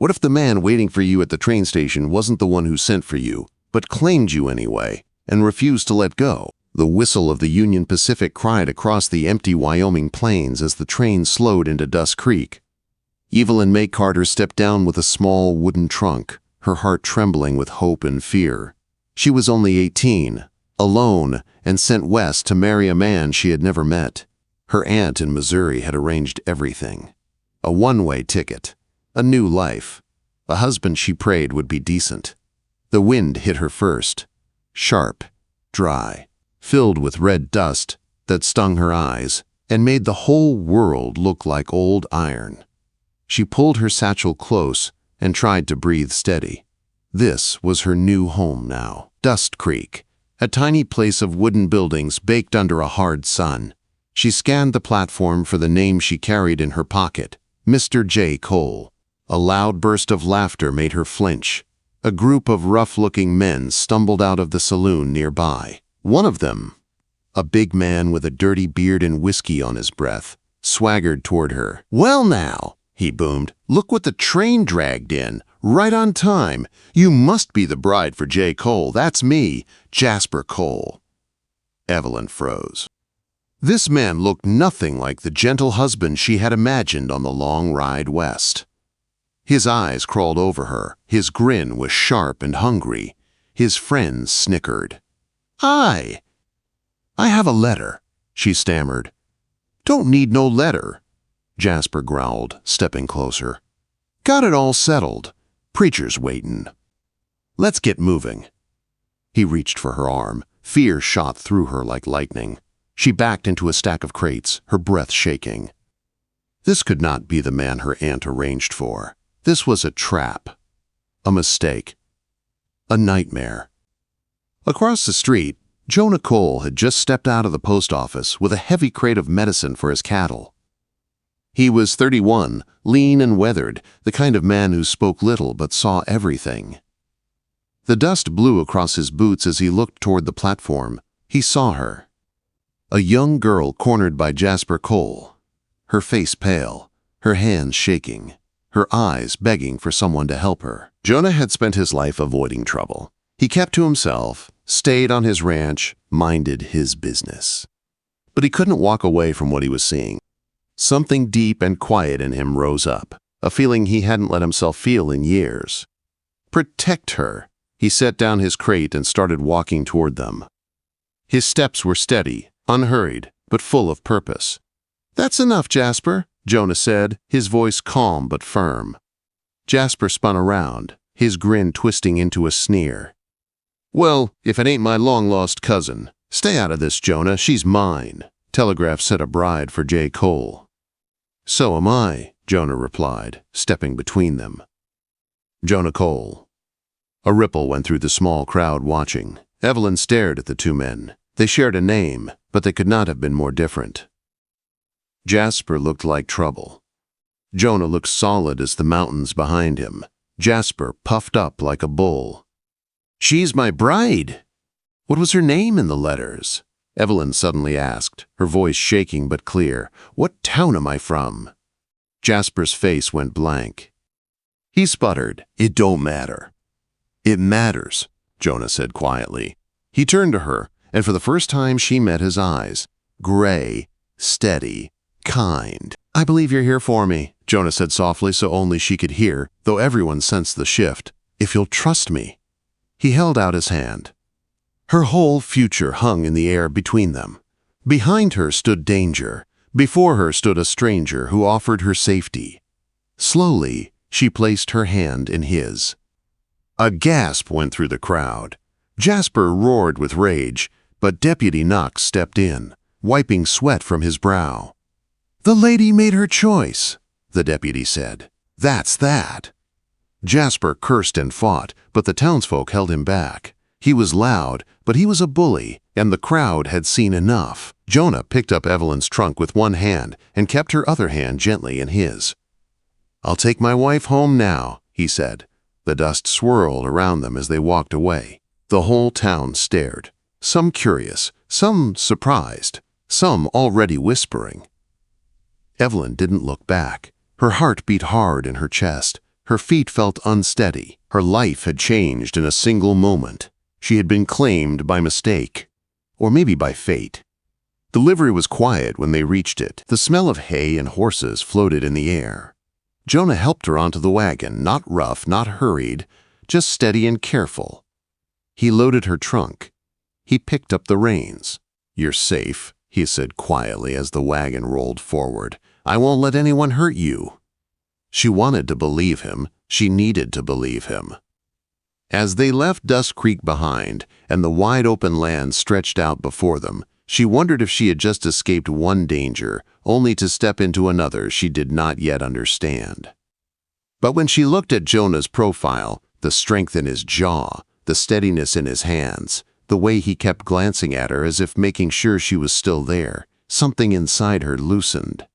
What if the man waiting for you at the train station wasn't the one who sent for you, but claimed you anyway, and refused to let go? The whistle of the Union Pacific cried across the empty Wyoming plains as the train slowed into Dust Creek. Evelyn Carter stepped down with a small wooden trunk, her heart trembling with hope and fear. She was only 18, alone, and sent west to marry a man she had never met. Her aunt in Missouri had arranged everything. A one-way ticket, a new life, a husband she prayed would be decent. The wind hit her first, sharp, dry, filled with red dust that stung her eyes and made the whole world look like old iron. She pulled her satchel close and tried to breathe steady. This was her new home now. Dust Creek, a tiny place of wooden buildings baked under a hard sun. She scanned the platform for the name she carried in her pocket, Mr. J. Cole. A loud burst of laughter made her flinch. A group of rough-looking men stumbled out of the saloon nearby. One of them, a big man with a dirty beard and whiskey on his breath, swaggered toward her. "Well now," he boomed, "look what the train dragged in. Right on time. You must be the bride for J. Cole. That's me, Jasper Cole." Evelyn froze. This man looked nothing like the gentle husband she had imagined on the long ride west. His eyes crawled over her. His grin was sharp and hungry. His friends snickered. I have a letter," she stammered. "Don't need no letter," Jasper growled, stepping closer. "Got it all settled. Preacher's waitin'. Let's get moving." He reached for her arm. Fear shot through her like lightning. She backed into a stack of crates, her breath shaking. This could not be the man her aunt arranged for. This was a trap. A mistake. A nightmare. Across the street, Jonah Cole had just stepped out of the post office with a heavy crate of medicine for his cattle. He was 31, lean and weathered, the kind of man who spoke little but saw everything. The dust blew across his boots as he looked toward the platform. He saw her. A young girl cornered by Jasper Cole, her face pale, her hands shaking, her eyes begging for someone to help her. Jonah had spent his life avoiding trouble. He kept to himself, stayed on his ranch, minded his business. But he couldn't walk away from what he was seeing. Something deep and quiet in him rose up, a feeling he hadn't let himself feel in years. Protect her. He set down his crate and started walking toward them. His steps were steady, unhurried, but full of purpose. "That's enough, Jasper," Jonah said, his voice calm but firm. Jasper spun around, his grin twisting into a sneer. "Well, if it ain't my long-lost cousin. Stay out of this, Jonah. She's mine." Telegraph said a bride for J. Cole. "So am I," Jonah replied, stepping between them. Jonah Cole. A ripple went through the small crowd watching. Evelyn stared at the two men. They shared a name, but they could not have been more different. Jasper looked like trouble. Jonah looked solid as the mountains behind him. Jasper puffed up like a bull. "She's my bride." "What was her name in the letters?" Evelyn suddenly asked, her voice shaking but clear. "What town am I from?" Jasper's face went blank. He sputtered, "It don't matter." "It matters," Jonah said quietly. He turned to her, and for the first time she met his eyes. Gray, steady, kind. "I believe you're here for me," Jonah said softly so only she could hear, though everyone sensed the shift. "If you'll trust me." He held out his hand. Her whole future hung in the air between them. Behind her stood danger. Before her stood a stranger who offered her safety. Slowly, she placed her hand in his. A gasp went through the crowd. Jasper roared with rage, but Deputy Knox stepped in, wiping sweat from his brow. "The lady made her choice," the deputy said. "That's that." Jasper cursed and fought, but the townsfolk held him back. He was loud, but he was a bully, and the crowd had seen enough. Jonah picked up Evelyn's trunk with one hand and kept her other hand gently in his. "I'll take my wife home now," he said. The dust swirled around them as they walked away. The whole town stared, some curious, some surprised, some already whispering. Evelyn didn't look back. Her heart beat hard in her chest. Her feet felt unsteady. Her life had changed in a single moment. She had been claimed by mistake, or maybe by fate. The livery was quiet when they reached it. The smell of hay and horses floated in the air. Jonah helped her onto the wagon, not rough, not hurried, just steady and careful. He loaded her trunk. He picked up the reins. "You're safe," he said quietly as the wagon rolled forward. "I won't let anyone hurt you." She wanted to believe him. She needed to believe him. As they left Dust Creek behind and the wide open land stretched out before them, she wondered if she had just escaped one danger, only to step into another she did not yet understand. But when she looked at Jonah's profile, the strength in his jaw, the steadiness in his hands, the way he kept glancing at her as if making sure she was still there, something inside her loosened.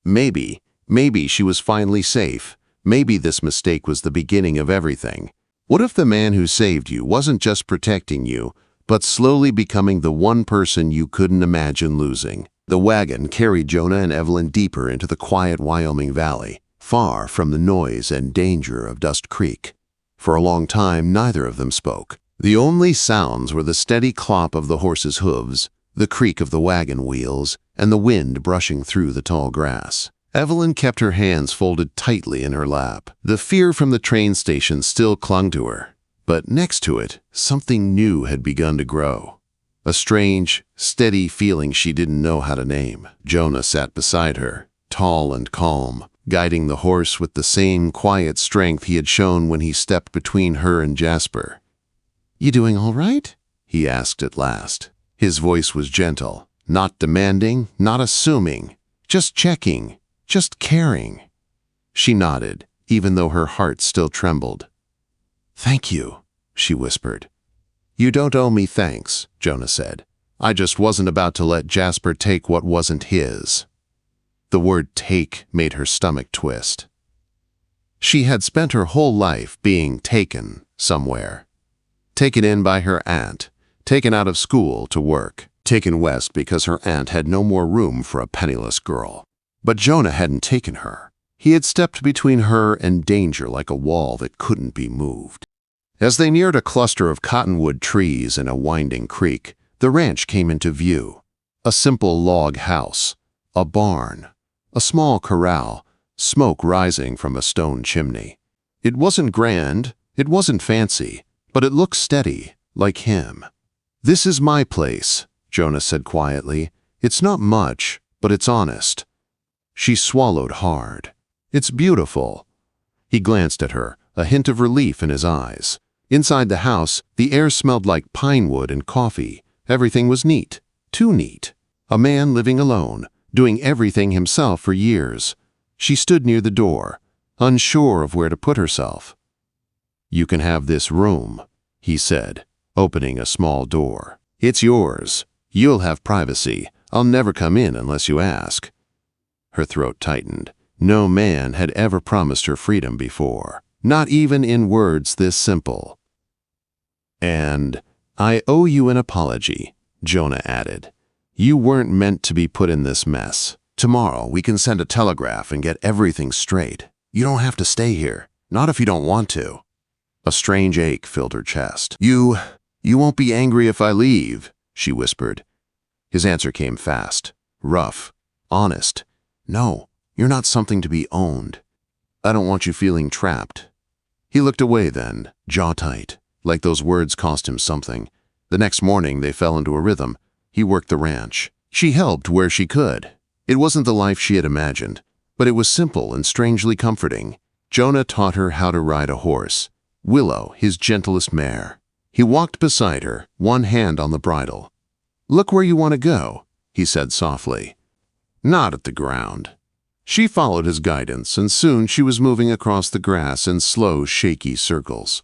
Maybe she was finally safe. Maybe this mistake was the beginning of everything. What if the man who saved you wasn't just protecting you, but slowly becoming the one person you couldn't imagine losing? The wagon carried Jonah and Evelyn deeper into the quiet Wyoming valley, far from the noise and danger of Dust Creek. For a long time, neither of them spoke. The only sounds were the steady clop of the horses' hooves, the creak of the wagon wheels, and the wind brushing through the tall grass. Evelyn kept her hands folded tightly in her lap. The fear from the train station still clung to her, but next to it, something new had begun to grow. A strange, steady feeling she didn't know how to name. Jonah sat beside her, tall and calm, guiding the horse with the same quiet strength he had shown when he stepped between her and Jasper. "You doing all right?" he asked at last. His voice was gentle, not demanding, not assuming, just checking, just caring. She nodded, even though her heart still trembled. "Thank you," she whispered. "You don't owe me thanks," Jonah said. "I just wasn't about to let Jasper take what wasn't his." The word take made her stomach twist. She had spent her whole life being taken somewhere. Taken in by her aunt, taken out of school to work, taken west because her aunt had no more room for a penniless girl. But Jonah hadn't taken her. He had stepped between her and danger like a wall that couldn't be moved. As they neared a cluster of cottonwood trees and a winding creek, the ranch came into view. A simple log house, a barn, a small corral, smoke rising from a stone chimney. It wasn't grand, it wasn't fancy, but it looked steady, like him. "This is my place," Jonah said quietly. "It's not much, but it's honest." She swallowed hard. "It's beautiful." He glanced at her, a hint of relief in his eyes. Inside the house, the air smelled like pine wood and coffee. Everything was neat, too neat. A man living alone, doing everything himself for years. She stood near the door, unsure of where to put herself. "You can have this room," he said, opening a small door. "It's yours. You'll have privacy. I'll never come in unless you ask." Her throat tightened. No man had ever promised her freedom before, not even in words this simple. "And I owe you an apology," Jonah added. "You weren't meant to be put in this mess. Tomorrow we can send a telegraph and get everything straight. You don't have to stay here, not if you don't want to." A strange ache filled her chest. You won't be angry if I leave," she whispered. His answer came fast, rough, honest. "No, you're not something to be owned. I don't want you feeling trapped." He looked away then, jaw tight, like those words cost him something. The next morning they fell into a rhythm. He worked the ranch. She helped where she could. It wasn't the life she had imagined, but it was simple and strangely comforting. Jonah taught her how to ride a horse, Willow, his gentlest mare. He walked beside her, one hand on the bridle. "Look where you want to go," he said softly. "Not at the ground." She followed his guidance, and soon she was moving across the grass in slow, shaky circles.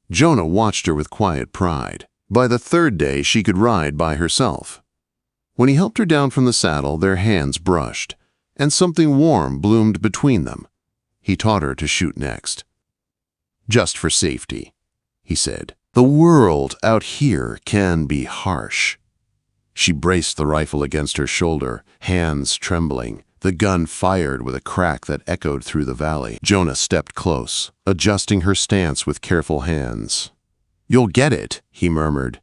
Jonah watched her with quiet pride. By the third day, she could ride by herself. When he helped her down from the saddle, their hands brushed, and something warm bloomed between them. He taught her to shoot next. "Just for safety," he said. "The world out here can be harsh." She braced the rifle against her shoulder, hands trembling, The gun fired with a crack that echoed through the valley. Jonah stepped close, adjusting her stance with careful hands. "You'll get it," he murmured.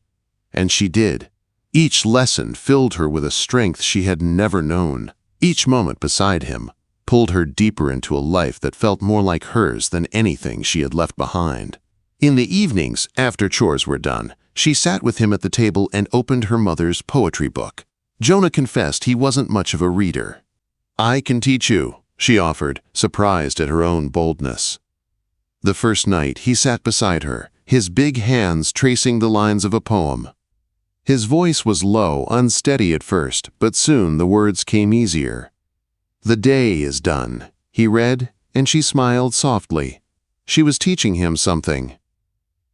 And she did. Each lesson filled her with a strength she had never known. Each moment beside him pulled her deeper into a life that felt more like hers than anything she had left behind. In the evenings, after chores were done, she sat with him at the table and opened her mother's poetry book. Jonah confessed he wasn't much of a reader. "I can teach you," she offered, surprised at her own boldness. The first night, he sat beside her, his big hands tracing the lines of a poem. His voice was low, unsteady at first, but soon the words came easier. "The day is done," he read, and she smiled softly. She was teaching him something.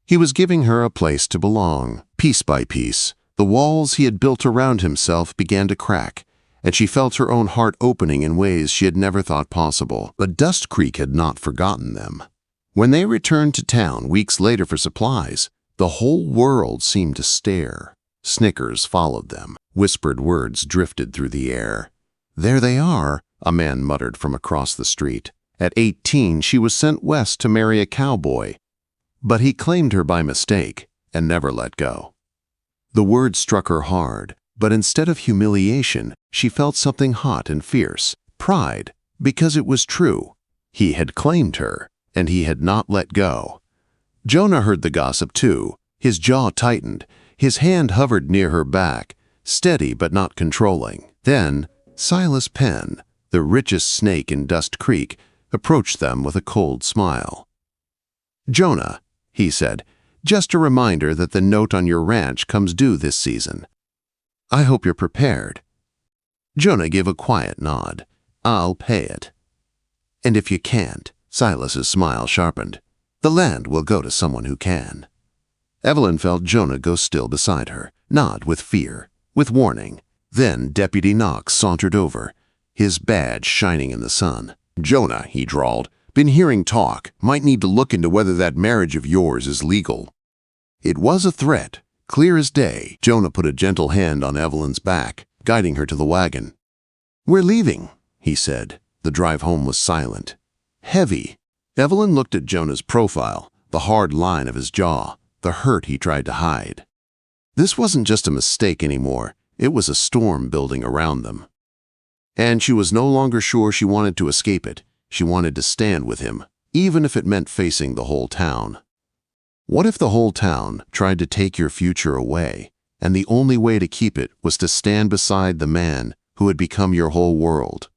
He was giving her a place to belong. Piece by piece, the walls he had built around himself began to crack, and she felt her own heart opening in ways she had never thought possible. But Dust Creek had not forgotten them. When they returned to town weeks later for supplies, the whole world seemed to stare. Snickers followed them. Whispered words drifted through the air. "There they are," a man muttered from across the street. At 18, she was sent west to marry a cowboy. But he claimed her by mistake and never let go. The word struck her hard, but instead of humiliation, she felt something hot and fierce. Pride, because it was true. He had claimed her, and he had not let go. Jonah heard the gossip too. His jaw tightened. His hand hovered near her back, steady but not controlling. Then, Silas Penn, the richest snake in Dust Creek, approached them with a cold smile. "Jonah," he said, "just a reminder that the note on your ranch comes due this season. I hope you're prepared." Jonah gave a quiet nod. "I'll pay it." "And if you can't," Silas's smile sharpened, "the land will go to someone who can." Evelyn felt Jonah go still beside her, nod with fear, with warning. Then Deputy Knox sauntered over, his badge shining in the sun. "Jonah," he drawled, "been hearing talk. Might need to look into whether that marriage of yours is legal." It was a threat, clear as day. Jonah put a gentle hand on Evelyn's back, guiding her to the wagon. "We're leaving," he said. The drive home was silent. Heavy. Evelyn looked at Jonah's profile, the hard line of his jaw, the hurt he tried to hide. This wasn't just a mistake anymore. It was a storm building around them. And she was no longer sure she wanted to escape it. She wanted to stand with him, even if it meant facing the whole town. What if the whole town tried to take your future away, and the only way to keep it was to stand beside the man who had become your whole world?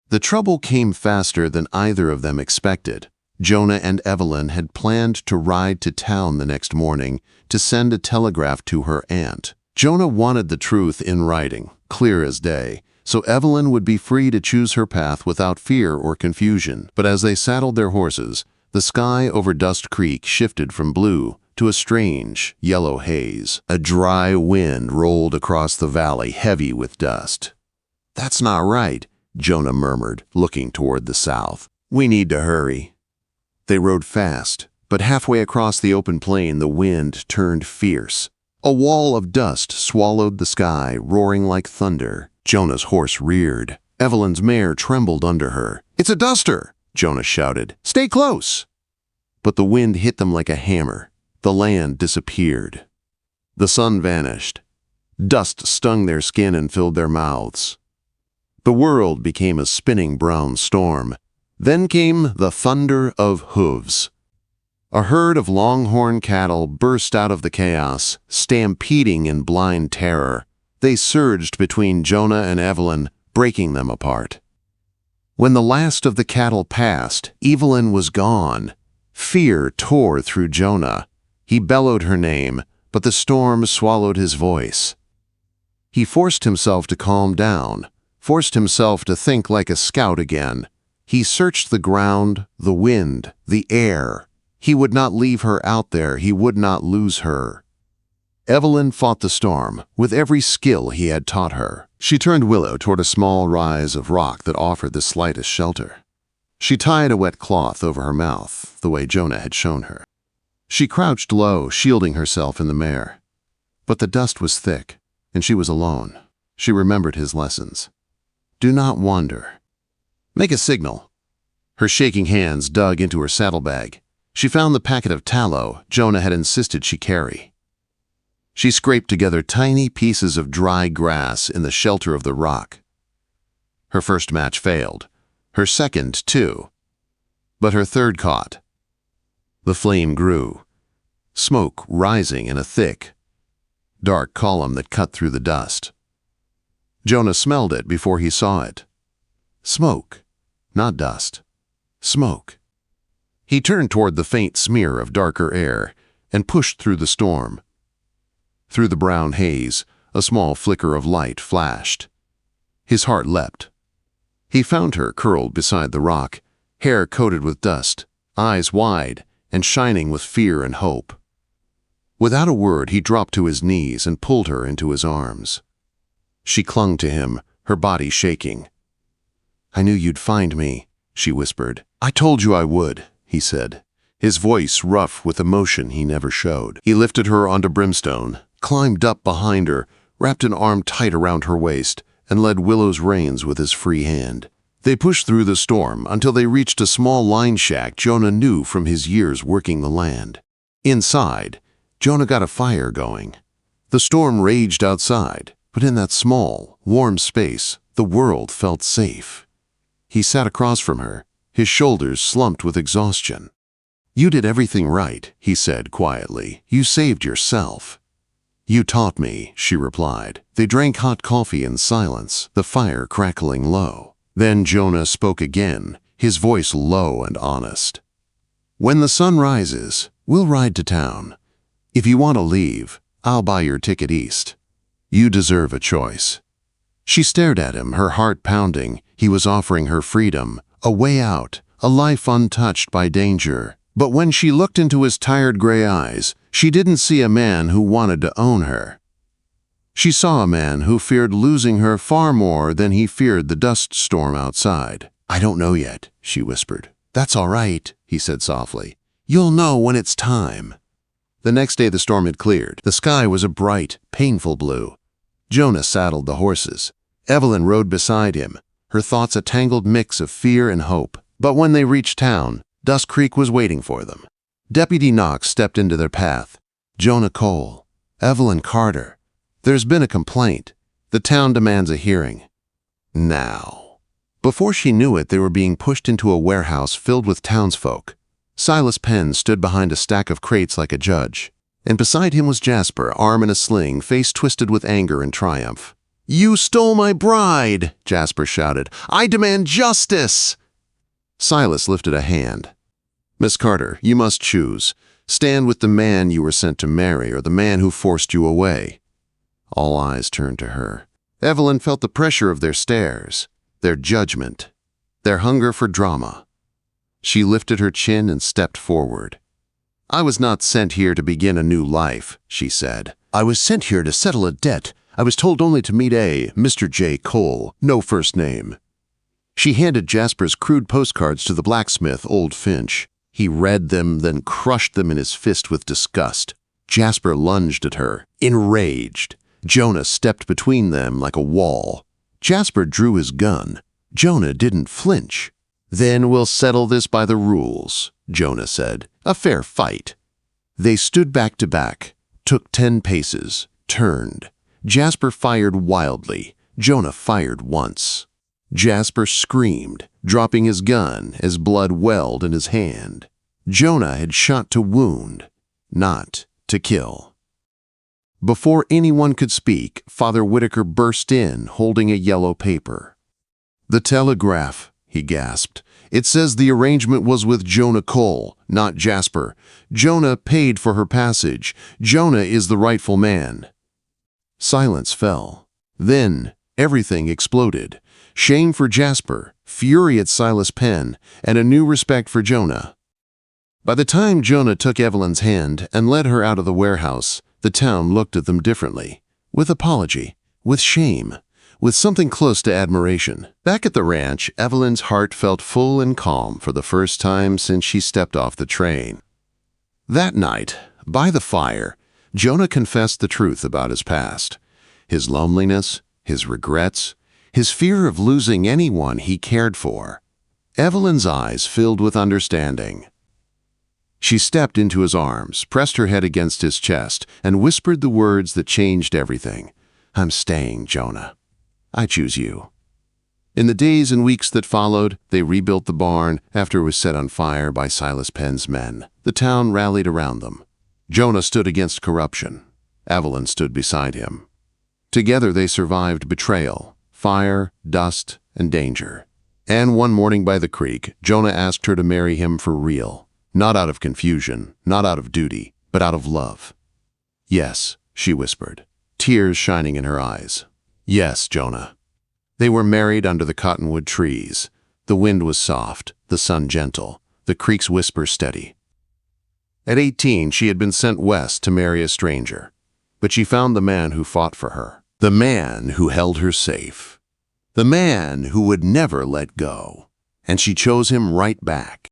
The trouble came faster than either of them expected. Jonah and Evelyn had planned to ride to town the next morning to send a telegraph to her aunt. Jonah wanted the truth in writing, clear as day, so Evelyn would be free to choose her path without fear or confusion. But as they saddled their horses, the sky over Dust Creek shifted from blue to a strange yellow haze. A dry wind rolled across the valley, heavy with dust. "That's not right," Jonah murmured, looking toward the south. "We need to hurry." They rode fast, but halfway across the open plain the wind turned fierce. A wall of dust swallowed the sky, roaring like thunder. Jonah's horse reared. Evelyn's mare trembled under her. "It's a duster!" Jonah shouted. "Stay close!" But the wind hit them like a hammer. The land disappeared. The sun vanished. Dust stung their skin and filled their mouths. The world became a spinning brown storm. Then came the thunder of hooves. A herd of longhorn cattle burst out of the chaos, stampeding in blind terror. They surged between Jonah and Evelyn, breaking them apart. When the last of the cattle passed, Evelyn was gone. Fear tore through Jonah. He bellowed her name, but the storm swallowed his voice. He forced himself to calm down, forced himself to think like a scout again. He searched the ground, the wind, the air. He would not leave her out there. He would not lose her. Evelyn fought the storm with every skill he had taught her. She turned Willow toward a small rise of rock that offered the slightest shelter. She tied a wet cloth over her mouth, the way Jonah had shown her. She crouched low, shielding herself in the mare. But the dust was thick, and she was alone. She remembered his lessons. Do not wander. Make a signal. Her shaking hands dug into her saddlebag. She found the packet of tallow Jonah had insisted she carry. She scraped together tiny pieces of dry grass in the shelter of the rock. Her first match failed. Her second, too. But her third caught. The flame grew, smoke rising in a thick, dark column that cut through the dust. Jonah smelled it before he saw it. Smoke, not dust. Smoke. He turned toward the faint smear of darker air and pushed through the storm. Through the brown haze, a small flicker of light flashed. His heart leapt. He found her curled beside the rock, hair coated with dust, eyes wide and shining with fear and hope. Without a word, he dropped to his knees and pulled her into his arms. She clung to him, her body shaking. "I knew you'd find me," she whispered. "I told you I would," he said, his voice rough with emotion he never showed. He lifted her onto Brimstone, climbed up behind her, wrapped an arm tight around her waist, and led Willow's reins with his free hand. They pushed through the storm until they reached a small line shack Jonah knew from his years working the land. Inside, Jonah got a fire going. The storm raged outside, but in that small, warm space, the world felt safe. He sat across from her, his shoulders slumped with exhaustion. "You did everything right," he said quietly. "You saved yourself." "You taught me," she replied. They drank hot coffee in silence, the fire crackling low. Then Jonah spoke again, his voice low and honest. "When the sun rises, we'll ride to town. If you want to leave, I'll buy your ticket east. You deserve a choice." She stared at him, her heart pounding. He was offering her freedom, a way out, a life untouched by danger. But when she looked into his tired gray eyes, she didn't see a man who wanted to own her. She saw a man who feared losing her far more than he feared the dust storm outside. "I don't know yet," she whispered. "That's all right," he said softly. "You'll know when it's time." The next day the storm had cleared. The sky was a bright, painful blue. Jonah saddled the horses. Evelyn rode beside him, her thoughts a tangled mix of fear and hope. But when they reached town, Dust Creek was waiting for them. Deputy Knox stepped into their path. "Jonah Cole, Evelyn Carter. There's been a complaint. The town demands a hearing. Now." Before she knew it, they were being pushed into a warehouse filled with townsfolk. Silas Penn stood behind a stack of crates like a judge, and beside him was Jasper, arm in a sling, face twisted with anger and triumph. "You stole my bride!" Jasper shouted. "I demand justice!" Silas lifted a hand. "Miss Carter, you must choose. Stand with the man you were sent to marry or the man who forced you away." All eyes turned to her. Evelyn felt the pressure of their stares, their judgment, their hunger for drama. She lifted her chin and stepped forward. "I was not sent here to begin a new life," she said. "I was sent here to settle a debt. I was told only to meet Mr. J. Cole, no first name." She handed Jasper's crude postcards to the blacksmith, Old Finch. He read them, then crushed them in his fist with disgust. Jasper lunged at her, enraged. Jonah stepped between them like a wall. Jasper drew his gun. Jonah didn't flinch. "Then we'll settle this by the rules," Jonah said. "A fair fight." They stood back to back, took 10 paces, turned. Jasper fired wildly. Jonah fired once. Jasper screamed, dropping his gun as blood welled in his hand. Jonah had shot to wound, not to kill. Before anyone could speak, Father Whitaker burst in, holding a yellow paper. "The Telegraph," he gasped. "It says the arrangement was with Jonah Cole, not Jasper. Jonah paid for her passage. Jonah is the rightful man." Silence fell. Then everything exploded. Shame for Jasper, fury at Silas Penn, and a new respect for Jonah. By the time Jonah took Evelyn's hand and led her out of the warehouse, the town looked at them differently, with apology, with shame, with something close to admiration. Back at the ranch, Evelyn's heart felt full and calm for the first time since she stepped off the train. That night, by the fire, Jonah confessed the truth about his past, his loneliness, his regrets, his fear of losing anyone he cared for. Evelyn's eyes filled with understanding. She stepped into his arms, pressed her head against his chest, and whispered the words that changed everything. "I'm staying, Jonah. I choose you." In the days and weeks that followed, they rebuilt the barn after it was set on fire by Silas Penn's men. The town rallied around them. Jonah stood against corruption. Evelyn stood beside him. Together they survived betrayal, fire, dust, and danger. And one morning by the creek, Jonah asked her to marry him for real. Not out of confusion, not out of duty, but out of love. "Yes," she whispered, tears shining in her eyes. "Yes, Jonah." They were married under the cottonwood trees. The wind was soft, the sun gentle, the creek's whisper steady. At 18, she had been sent west to marry a stranger. But she found the man who fought for her. The man who held her safe. The man who would never let go. And she chose him right back.